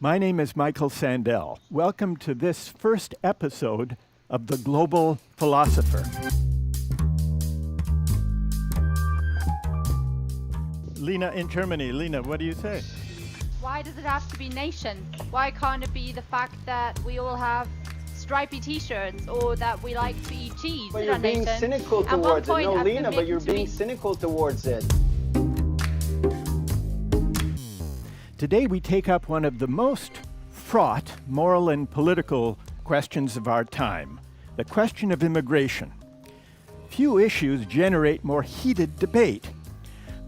My name is Michael Sandel. Welcome to this first episode of the Global Philosopher. Lena in Germany. Lena, what do you say? Why does it have to be nations? Why can't it be the fact that we all have stripy t-shirts or that we like to eat cheese? But you're being cynical towards it. No, Lena, but you're being cynical towards it. Today we take up one of the most fraught moral and political questions of our time, the question of immigration. Few issues generate more heated debate,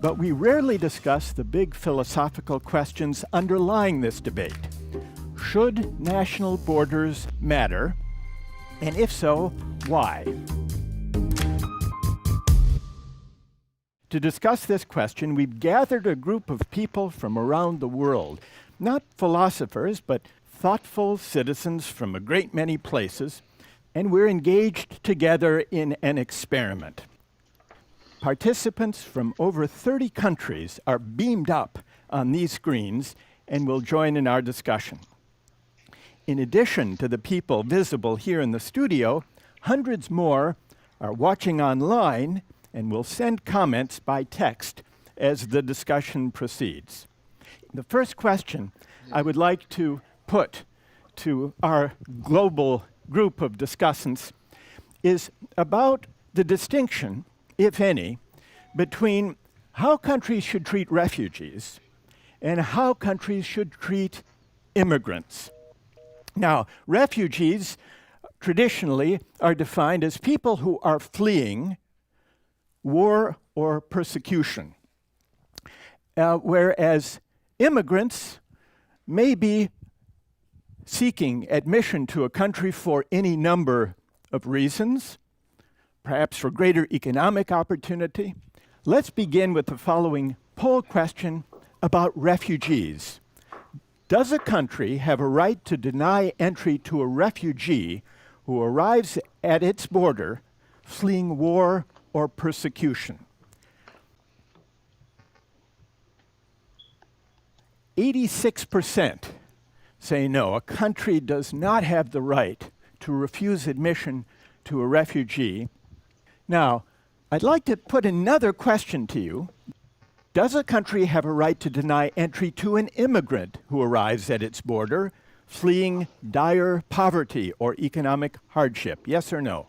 but we rarely discuss the big philosophical questions underlying this debate. Should national borders matter? And if so, why? To discuss this question, we've gathered a group of people from around the world, not philosophers, but thoughtful citizens from a great many places, and we're engaged together in an experiment. Participants from over 30 countries are beamed up on these screens and will join in our discussion. In addition to the people visible here in the studio, hundreds more are watching online and will send comments by text as the discussion proceeds. The first question I would like to put to our global group of discussants is about the distinction, if any, between how countries should treat refugees and how countries should treat immigrants. Now, refugees traditionally are defined as people who are fleeing war or persecution, whereas immigrants may be seeking admission to a country for any number of reasons, perhaps for greater economic opportunity. Let's begin with the following poll question about refugees. Does a country have a right to deny entry to a refugee who arrives at its border fleeing war or persecution? 86% say no. A country does not have the right to refuse admission to a refugee. Now, I'd like to put another question to you. Does a country have a right to deny entry to an immigrant who arrives at its border fleeing dire poverty or economic hardship? Yes or no?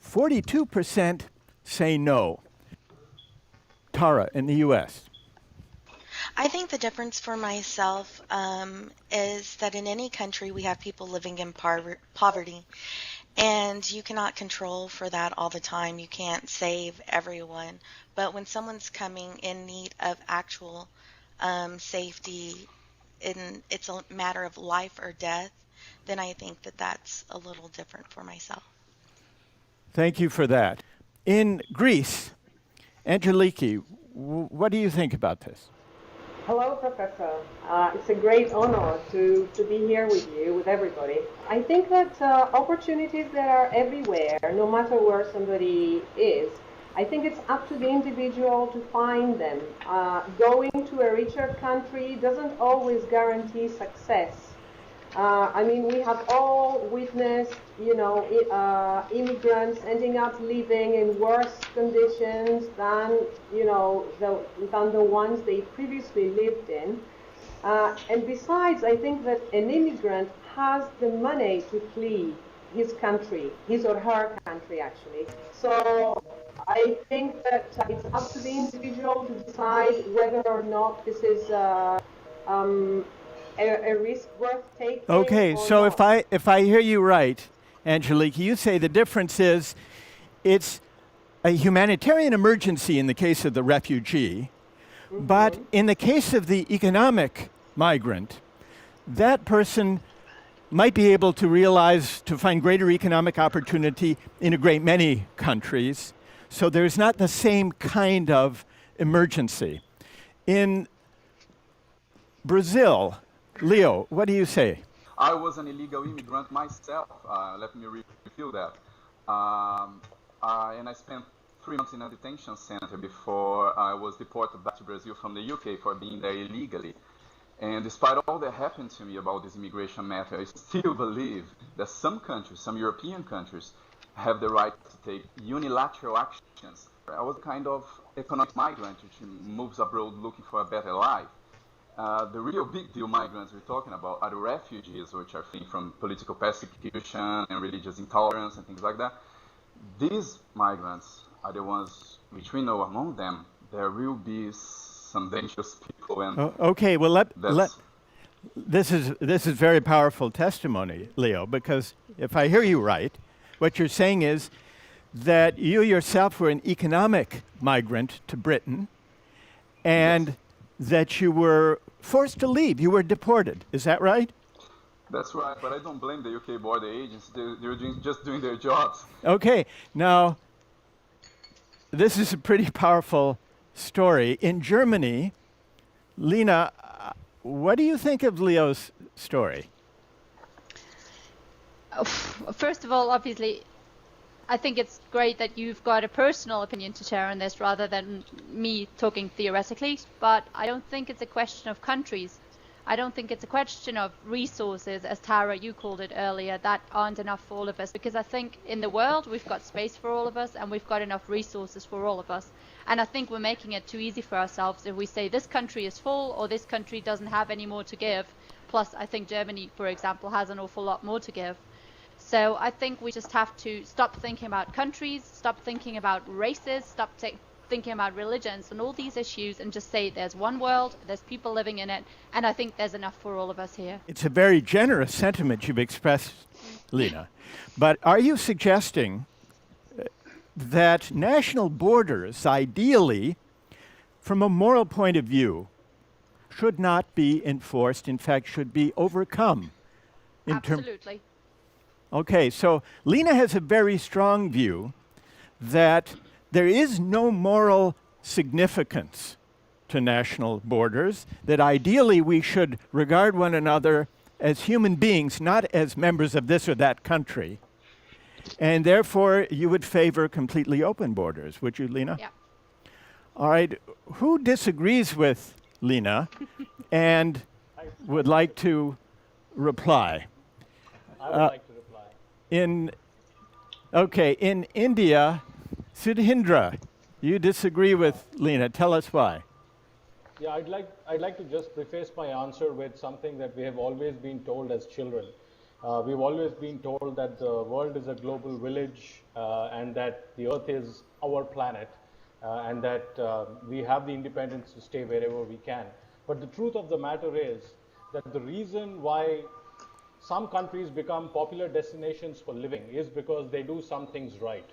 42% say no. Tara, in the U.S. I think the difference for myself is that in any country we have people living in poverty, and you cannot control for that all the time. You can't save everyone. But when someone's coming in need of actual safety, it's a matter of life or death, then I think that that's a little different for myself. Thank you for that. In Greece, Angeliki, what do you think about this? Hello, Professor. It's a great honor to be here with you, with everybody. I think that opportunities that are everywhere, no matter where somebody is, I think it's up to the individual to find them. Going to a richer country doesn't always guarantee success. We have all witnessed, immigrants ending up living in worse conditions than, than the ones they previously lived in. And besides, I think that an immigrant has the money to flee his country, his or her country, actually. So I think that it's up to the individual to decide whether or not this is a risk worth taking. Okay, so not. if I hear you right, Angelique, you say the difference is it's a humanitarian emergency in the case of the refugee, but in the case of the economic migrant, that person might be able to realize, to find greater economic opportunity in a great many countries. So there's not the same kind of emergency. In Brazil, Leo, what do you say? I was an illegal immigrant myself. Let me reveal that. And I spent 3 months in a detention center before I was deported back to Brazil from the UK for being there illegally. And despite all that happened to me about this immigration matter, I still believe that some countries, some European countries, have the right to take unilateral actions. I was kind of economic migrant which moves abroad looking for a better life. The real big deal migrants we're talking about are the refugees, which are fleeing from political persecution and religious intolerance and things like that. These migrants are the ones which we know among them there will be some dangerous people. And okay, well, this is very powerful testimony, Leo, because if I hear you right, what you're saying is that you yourself were an economic migrant to Britain, and yes, that you were forced to leave. You were deported. Is that right? that's right, but I don't blame the UK border agents. They're just doing their jobs. Okay, now, this is a pretty powerful story. In Germany, Lena, what do you think of Leo's story? First of all, obviously, I think it's great that you've got a personal opinion to share on this rather than me talking theoretically, but I don't think it's a question of countries. I don't think it's a question of resources, as Tara, you called it earlier, that aren't enough for all of us, because I think in the world we've got space for all of us and we've got enough resources for all of us. And I think we're making it too easy for ourselves if we say this country is full or this country doesn't have any more to give. Plus, I think Germany, for example, has an awful lot more to give. So I think we just have to stop thinking about countries, stop thinking about races, stop thinking about religions and all these issues, and just say there's one world, there's people living in it, and I think there's enough for all of us here. It's a very generous sentiment you've expressed, Lena. But are you suggesting that national borders, ideally, from a moral point of view, should not be enforced, in fact, should be overcome? Absolutely. Okay, so Lena has a very strong view that there is no moral significance to national borders, that ideally we should regard one another as human beings, not as members of this or that country. And therefore, you would favor completely open borders, would you, Lena? Yeah. All right, who disagrees with Lena and would like to reply? I would like to reply. In India, Sudhindra, you disagree with Lena. Tell us why. Yeah, I'd like to just preface my answer with something that we have always been told as children. We've always been told that the world is a global village and that the earth is our planet and that we have the independence to stay wherever we can. But the truth of the matter is that the reason why some countries become popular destinations for living is because they do some things right.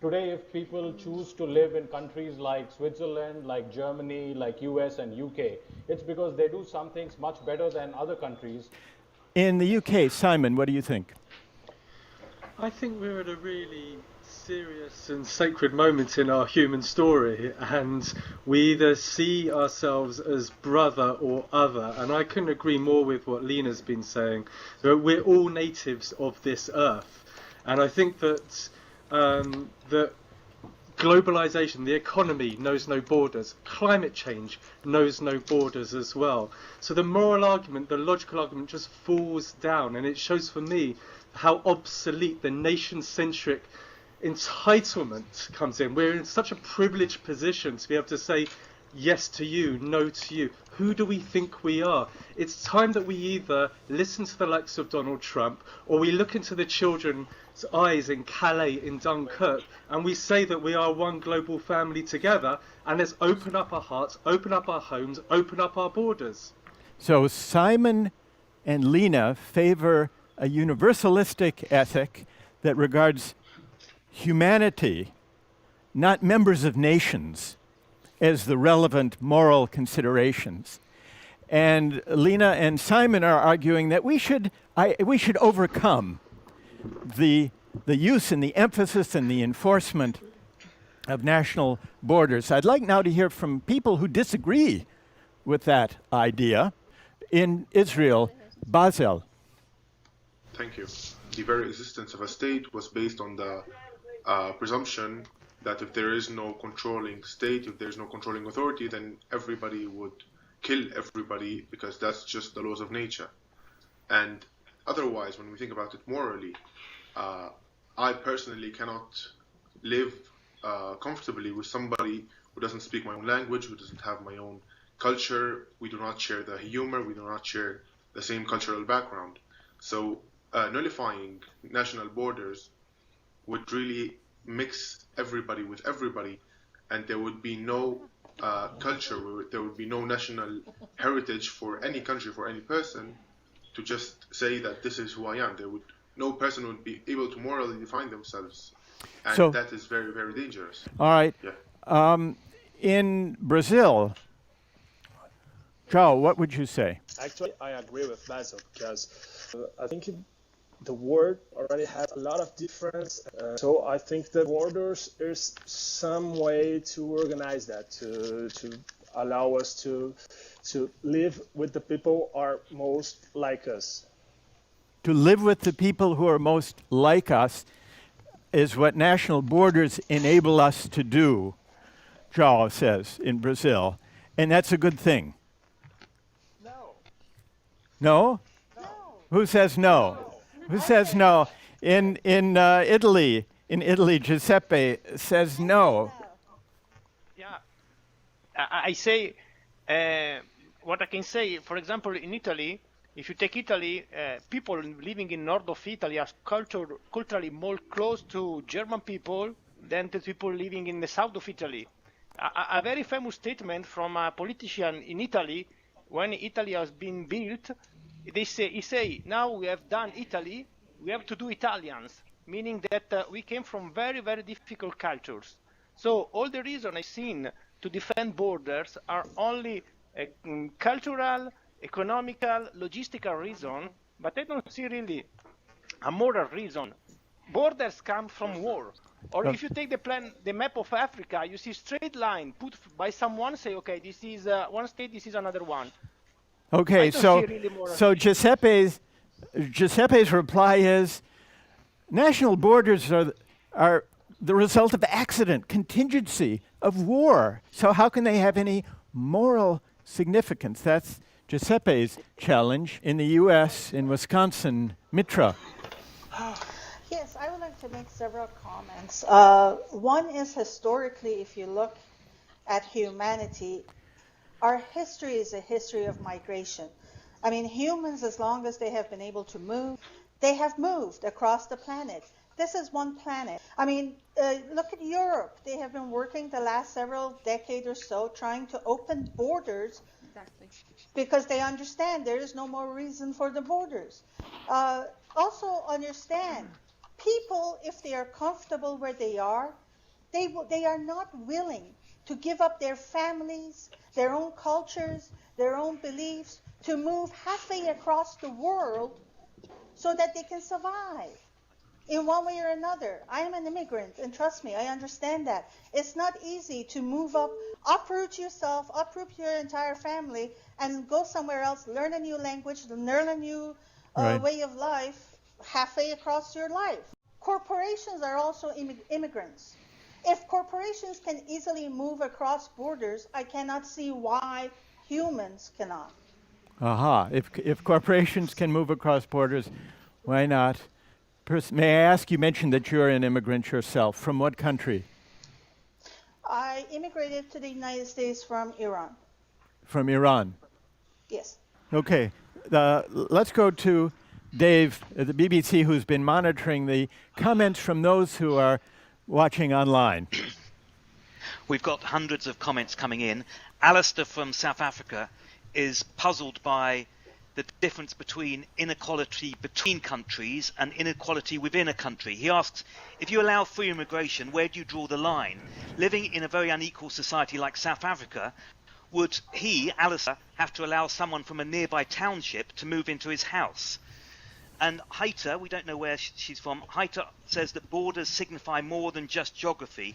Today, if people choose to live in countries like Switzerland, like Germany, like US and UK, it's because they do some things much better than other countries. In the UK, Simon, what do you think? I think we're at a really serious and sacred moment in our human story, and we either see ourselves as brother or other, and I couldn't agree more with what Lena's been saying, that we're all natives of this earth. And I think that that globalization, the economy knows no borders, climate change knows no borders as well. So the moral argument, the logical argument just falls down, and it shows for me how obsolete the nation-centric entitlement comes in. We're in such a privileged position to be able to say yes to you, no to you. Who do we think we are? It's time that we either listen to the likes of Donald Trump or we look into the children's eyes in Calais, in Dunkirk, and we say that we are one global family together, and let's open up our hearts, open up our homes, open up our borders. So Simon and Lena favor a universalistic ethic that regards humanity, not members of nations, as the relevant moral considerations. And Lena and Simon are arguing that we should overcome the use and the emphasis and the enforcement of national borders. I'd like now to hear from people who disagree with that idea. In Israel, Basel. Thank you. The very existence of a state was based on the presumption that if there is no controlling state, if there's no controlling authority, then everybody would kill everybody because that's just the laws of nature. And otherwise, when we think about it morally, I personally cannot live comfortably with somebody who doesn't speak my own language, who doesn't have my own culture. We do not share the humor, we do not share the same cultural background. So nullifying national borders would really mix everybody with everybody, and there would be no culture, there would be no national heritage for any country, for any person to just say that this is who I am. No person would be able to morally define themselves, and So- that is very, very dangerous. All right. Yeah. In Brazil, Joe, what would you say? Actually, I agree with Basil because I think the world already has a lot of difference. So I think the borders is some way to organize that, to allow us to live with the people who are most like us. To live with the people who are most like us is what national borders enable us to do, Joao says, in Brazil. And that's a good thing. No. No? Who says no? Who says no? In Italy, Giuseppe says no. Yeah, I say what I can say. For example, in Italy, if you take Italy, people living in north of Italy are culturally more close to German people than the people living in the south of Italy. A very famous statement from a politician in Italy, when Italy has been built, he say, now we have done Italy, we have to do Italians, meaning that we came from very, very difficult cultures. So all the reason I've seen to defend borders are only cultural, economical, logistical reason, but I don't see really a moral reason. Borders come from war. Or if you take the map of Africa, you see straight line put by someone, say, okay, this is one state, this is another one. Okay, I don't so see really moral so reason. Giuseppe's reply is national borders are the result of accident, contingency, of war. So how can they have any moral significance? That's Giuseppe's challenge in the U.S., in Wisconsin, Mitra. Yes, I would like to make several comments. One is historically, if you look at humanity, our history is a history of migration. I mean, humans, as long as they have been able to move, they have moved across the planet. This is one planet. I mean, look at Europe. They have been working the last several decades or so trying to open borders. Exactly. Because they understand there is no more reason for the borders. Also understand, people, if they are comfortable where they are, they are not willing to give up their families, their own cultures, their own beliefs, to move halfway across the world so that they can survive in one way or another. I am an immigrant, and trust me, I understand that. It's not easy to move up, uproot yourself, uproot your entire family, and go somewhere else, learn a new language, learn a new way of life halfway across your life. Corporations are also immigrants. If corporations can easily move across borders, I cannot see why humans cannot. Aha. If corporations can move across borders, why not? May I ask, you mentioned that you're an immigrant yourself. From what country? I immigrated to the United States from Iran. From Iran. Yes. Okay. Let's go to Dave at the BBC, who's been monitoring the comments from those who are watching online. We've got hundreds of comments coming in. Alistair from South Africa is puzzled by the difference between inequality between countries and inequality within a country. He asks, if you allow free immigration, where do you draw the line? Living in a very unequal society like South Africa, would he, Alistair, have to allow someone from a nearby township to move into his house? And Haita, we don't know where she's from, Haita says that borders signify more than just geography.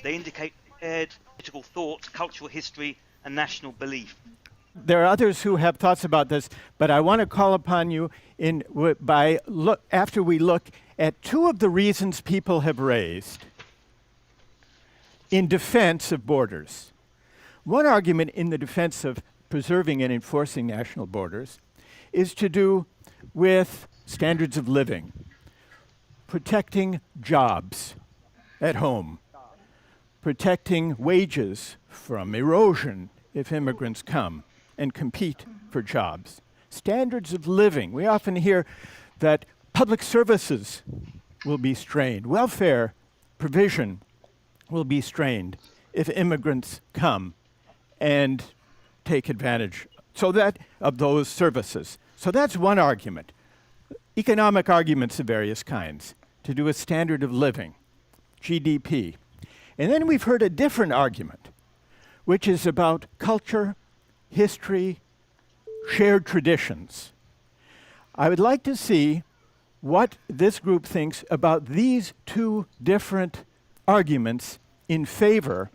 They indicate shared political thought, cultural history, and national belief. There are others who have thoughts about this, but I want to call upon you after we look at two of the reasons people have raised. in defense of borders. One argument in the defense of preserving and enforcing national borders is to do with standards of living, protecting jobs at home, protecting wages from erosion if immigrants come and compete for jobs. Standards of living. We often hear that public services will be strained, welfare provision will be strained if immigrants come and take advantage of those services. So that's one argument. Economic arguments of various kinds to do with standard of living, GDP. And then we've heard a different argument, which is about culture, history, shared traditions. I would like to see what this group thinks about these two different arguments in favor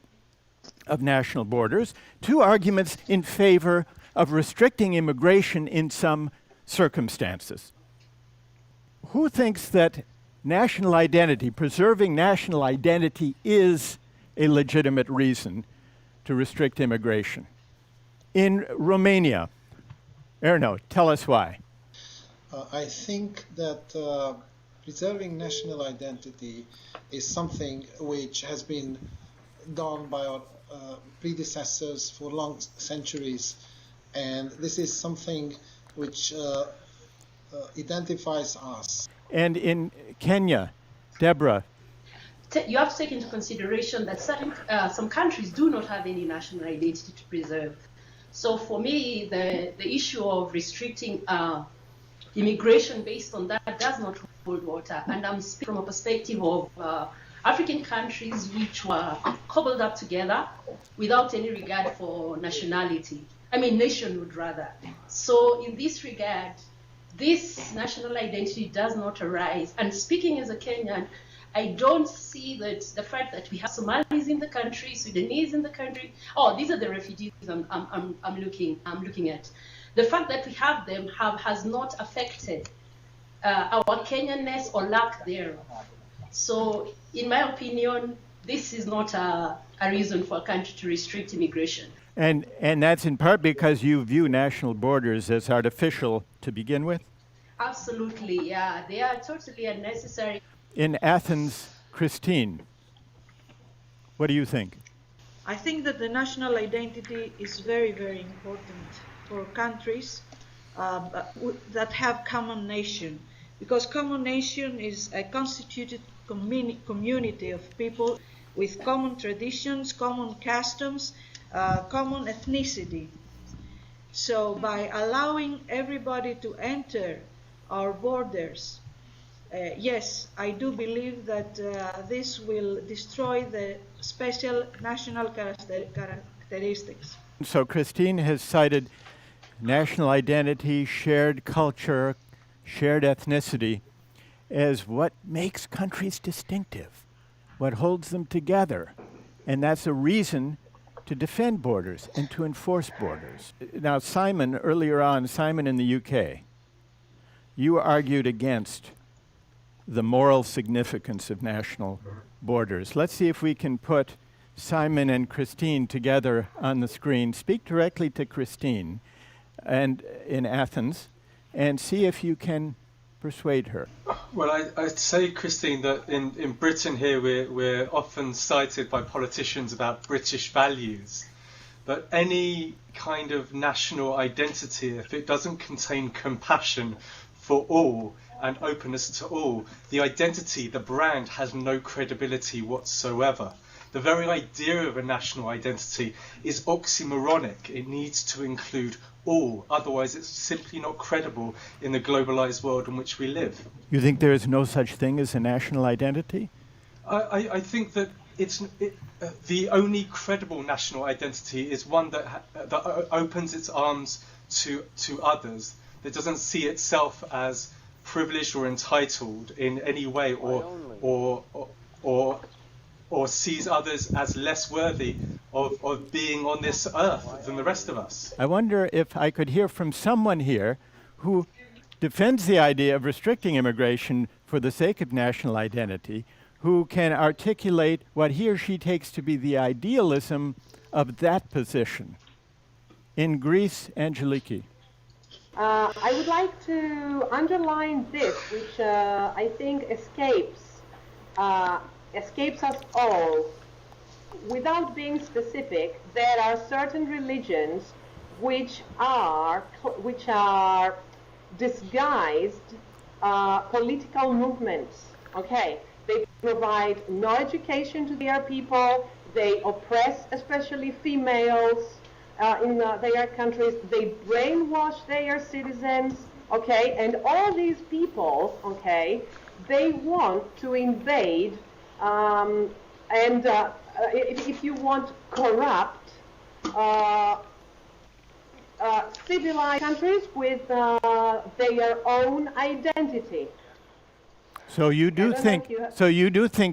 of national borders, two arguments in favor of restricting immigration in some circumstances. Who thinks that national identity, preserving national identity, is a legitimate reason to restrict immigration? In Romania, Erno, tell us why. I think that preserving national identity is something which has been done by our predecessors for long centuries, and this is something which identifies us. And in Kenya, Deborah. You have to take into consideration that some countries do not have any national identity to preserve. So for me, the issue of restricting immigration based on that does not hold water. And I'm speaking from a perspective of African countries which were cobbled up together without any regard for nationality. Nationhood rather. So in this regard, this national identity does not arise. And speaking as a Kenyan, I don't see that the fact that we have Somalis in the country, Sudanese in the country. Oh, these are the refugees I'm looking at. The fact that we have them has not affected our Kenyanness or lack thereof. So, in my opinion, this is not a reason for a country to restrict immigration. And that's in part because you view national borders as artificial to begin with? Absolutely, yeah. They are totally unnecessary. In Athens, Christine, what do you think? I think that the national identity is very, very important for countries that have common nation, because common nation is a constituted community of people with common traditions, common customs, common ethnicity. So by allowing everybody to enter our borders, yes, I do believe that this will destroy the special national characteristics. So Christine has cited national identity, shared culture, shared ethnicity as what makes countries distinctive, what holds them together. And that's a reason to defend borders and to enforce borders. Now, Simon, earlier on, Simon in the UK, you argued against the moral significance of national borders. Let's see if we can put Simon and Christine together on the screen. Speak directly to Christine and in Athens and see if you can persuade her. Well, I'd say, Christine, that in Britain here we're often cited by politicians about British values. But any kind of national identity, if it doesn't contain compassion for all and openness to all, the identity, the brand, has no credibility whatsoever. The very idea of a national identity is oxymoronic. It needs to include all, otherwise it's simply not credible in the globalized world in which we live. You think there is no such thing as a national identity? I think that the only credible national identity is one that opens its arms to others, that doesn't see itself as privileged or entitled in any way, or sees others as less worthy of being on this earth than the rest of us. I wonder if I could hear from someone here who defends the idea of restricting immigration for the sake of national identity, who can articulate what he or she takes to be the idealism of that position. In Greece, Angeliki. I would like to underline this, which I think escapes us all. Without being specific, there are certain religions which are disguised political movements. Okay, they provide no education to their people. They oppress, especially females. In their countries, they brainwash their citizens, okay, and all these people, okay, they want to invade, and if you want, corrupt civilized countries with their own identity. So you do think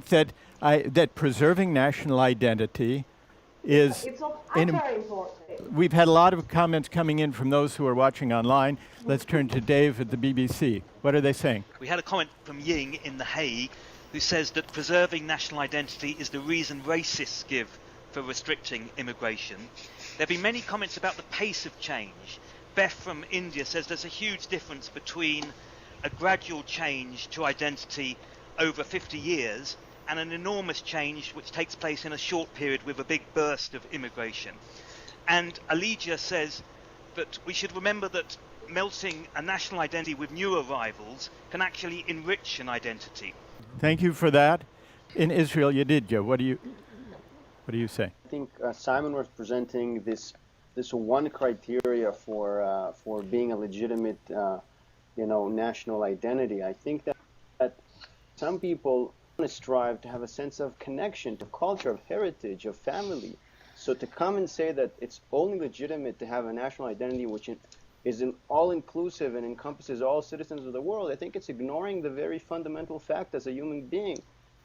that that preserving national identity is it's very important. We've had a lot of comments coming in from those who are watching online. Let's turn to Dave at the BBC. What are they saying? We had a comment from Ying in The Hague who says that preserving national identity is the reason racists give for restricting immigration. There have been many comments about the pace of change. Beth from India says there's a huge difference between a gradual change to identity over 50 years and an enormous change which takes place in a short period with a big burst of immigration. And Aligia says that we should remember that melting a national identity with new arrivals can actually enrich an identity. Thank you for that. In Israel, Yedidya, what do you say? I think Simon was presenting this one criteria for being a legitimate, national identity. I think that some people want to strive to have a sense of connection to culture, of heritage, of family. So to come and say that it's only legitimate to have a national identity which is all-inclusive and encompasses all citizens of the world, I think it's ignoring the very fundamental fact as a human being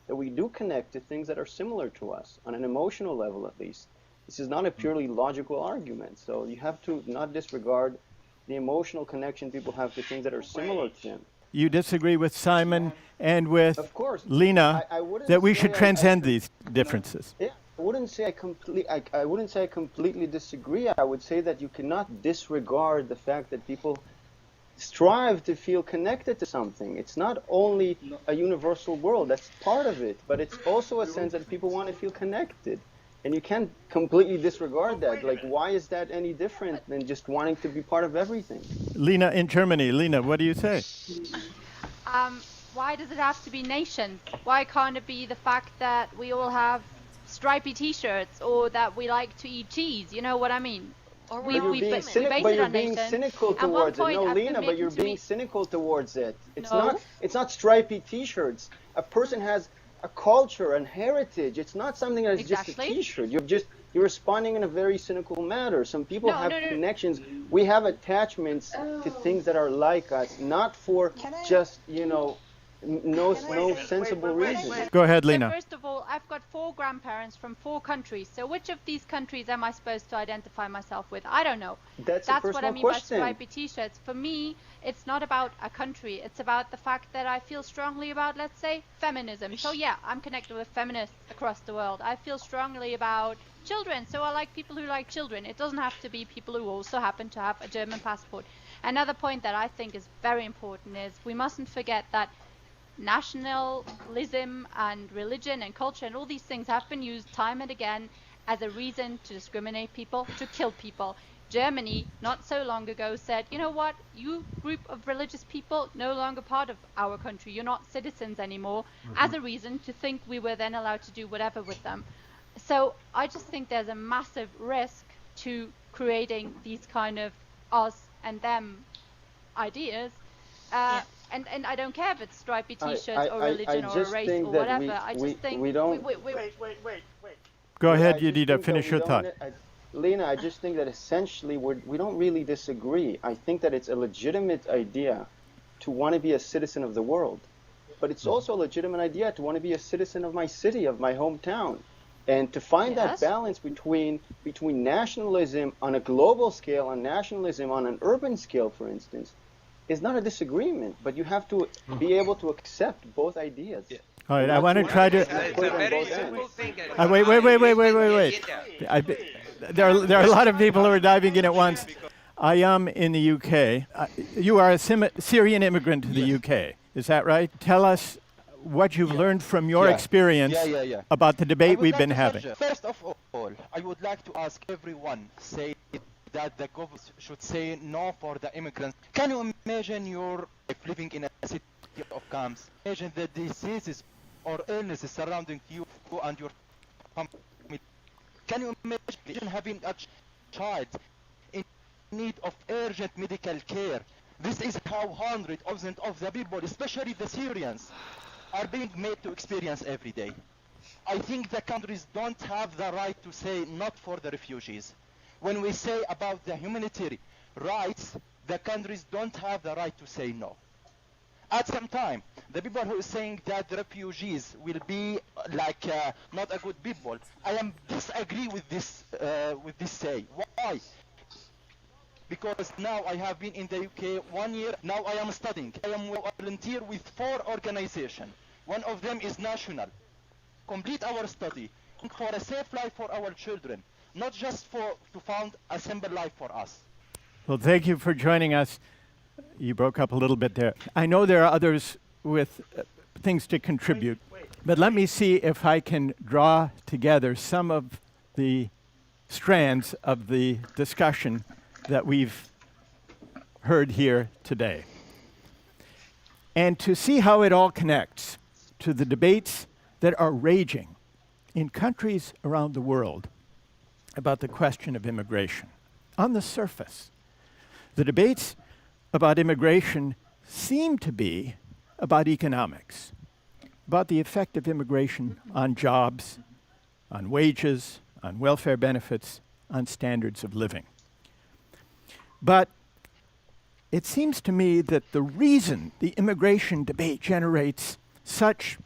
that we do connect to things that are similar to us, on an emotional level at least. This is not a purely logical argument, so you have to not disregard the emotional connection people have to things that are similar to them. You disagree with Simon and with of course. Lena that we should transcend these differences. Yeah, I wouldn't say I completely disagree. I would say that you cannot disregard the fact that people strive to feel connected to something. It's not only a universal world, that's part of it, but it's also a sense that people want to feel connected. And you can't completely disregard that. Like, why is that any different than just wanting to be part of everything? Lena in Germany. Lena, what do you say? Why does it have to be nations? Why can't it be the fact that we all have stripy T-shirts or that we like to eat cheese? You know what I mean? Or you're being cynical towards it. No, Lena, but you're being cynical towards it. It's not stripy T-shirts. A person has a culture and heritage. It's not something that's just a T-shirt. You're responding in a very cynical manner. Some people have connections. We have attachments to things that are like us, not for just no sensible reason. Go ahead, Lena. So first of all, I've got 4 grandparents from 4 countries. So which of these countries am I supposed to identify myself with? I don't know. That's what I mean question. by stripy T-shirts. For me, it's not about a country. It's about the fact that I feel strongly about, let's say, feminism. So yeah, I'm connected with feminists across the world. I feel strongly about children. So I like people who like children. It doesn't have to be people who also happen to have a German passport. Another point that I think is very important is we mustn't forget that nationalism and religion and culture and all these things have been used time and again as a reason to discriminate people, to kill people. Germany, not so long ago, said, you know what, you group of religious people, no longer part of our country, you're not citizens anymore, as a reason to think we were then allowed to do whatever with them. So I just think there's a massive risk to creating these kind of us and them ideas. And I don't care if it's stripy T-shirts or religion or a race or whatever. I just think we don't. Wait. Go ahead, Yedida. Finish your thought. Lena, I just think that essentially we don't really disagree. I think that it's a legitimate idea to want to be a citizen of the world, but it's also a legitimate idea to want to be a citizen of my city, of my hometown, and to find that balance between nationalism on a global scale and nationalism on an urban scale, for instance. is not a disagreement, but you have to be able to accept both ideas. Yeah. All right, I want to try to. It's a very simple thing. Wait. There are a lot of people who are diving in at once. I am in the UK. You are a Syrian immigrant to the UK. Is that right? Tell us what you've learned from your experience about the debate we've been having. First of all, I would like to ask everyone, say that the government should say no for the immigrants. Can you imagine your life living in a city of camps? Imagine the diseases or illnesses surrounding you and your family. Can you imagine having a child in need of urgent medical care? This is how hundreds of the people, especially the Syrians, are being made to experience every day. I think the countries don't have the right to say not for the refugees. When we say about the humanitarian rights, the countries don't have the right to say no. At some time, the people who are saying that the refugees will be like not a good people, I am disagree with this say. Why? Because now I have been in the UK 1 year. Now I am studying. I am a volunteer with 4 organizations. One of them is national. Complete our study for a safe life for our children, not just to found a simple life for us. Well, thank you for joining us. You broke up a little bit there. I know there are others with things to contribute, but let me see if I can draw together some of the strands of the discussion that we've heard here today. And to see how it all connects to the debates that are raging in countries around the world about the question of immigration. On the surface, the debates about immigration seem to be about economics, about the effect of immigration on jobs, on wages, on welfare benefits, on standards of living. But it seems to me that the reason the immigration debate generates such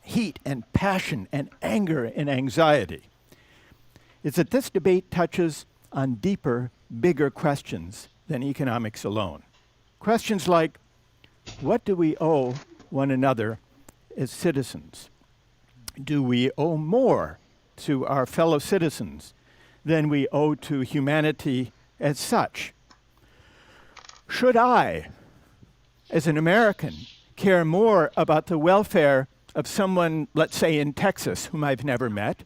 heat and passion and anger and anxiety is that this debate touches on deeper, bigger questions than economics alone. Questions like, what do we owe one another as citizens? Do we owe more to our fellow citizens than we owe to humanity as such? Should I, as an American, care more about the welfare of someone, let's say in Texas, whom I've never met,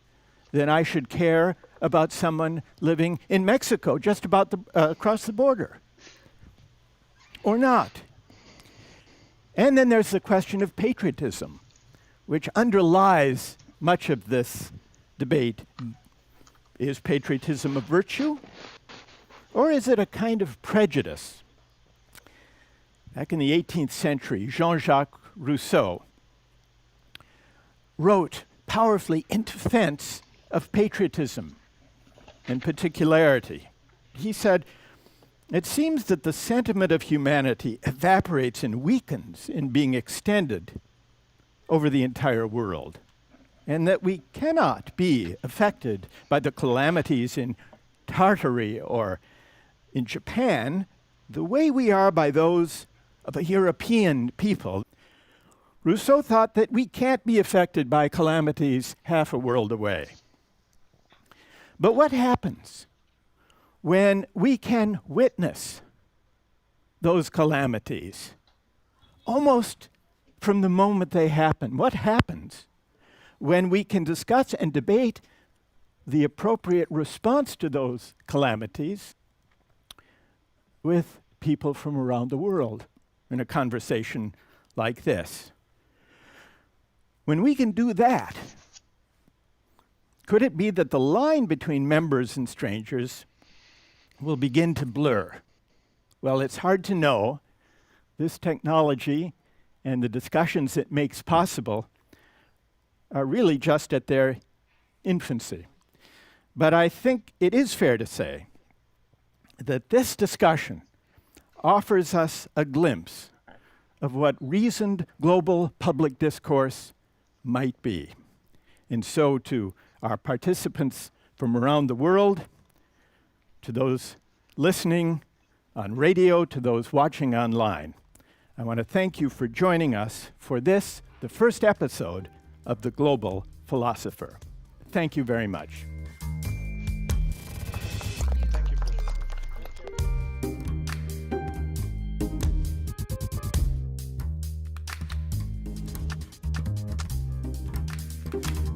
than I should care about someone living in Mexico, just about across the border? Or not? And then there's the question of patriotism, which underlies much of this debate. Is patriotism a virtue, or is it a kind of prejudice? Back in the 18th century, Jean-Jacques Rousseau wrote powerfully in defense of patriotism and particularity. He said, "It seems that the sentiment of humanity evaporates and weakens in being extended over the entire world, and that we cannot be affected by the calamities in Tartary or in Japan the way we are by those of a European people." Rousseau thought that we can't be affected by calamities half a world away. But what happens when we can witness those calamities almost from the moment they happen? What happens when we can discuss and debate the appropriate response to those calamities with people from around the world in a conversation like this? When we can do that, could it be that the line between members and strangers will begin to blur? Well, it's hard to know. This technology and the discussions it makes possible are really just at their infancy. But I think it is fair to say that this discussion offers us a glimpse of what reasoned global public discourse might be. And so to our participants from around the world, to those listening on radio to those watching online. I want to thank you for joining us for this, the first episode of The Global Philosopher. Thank you very much. Thank you.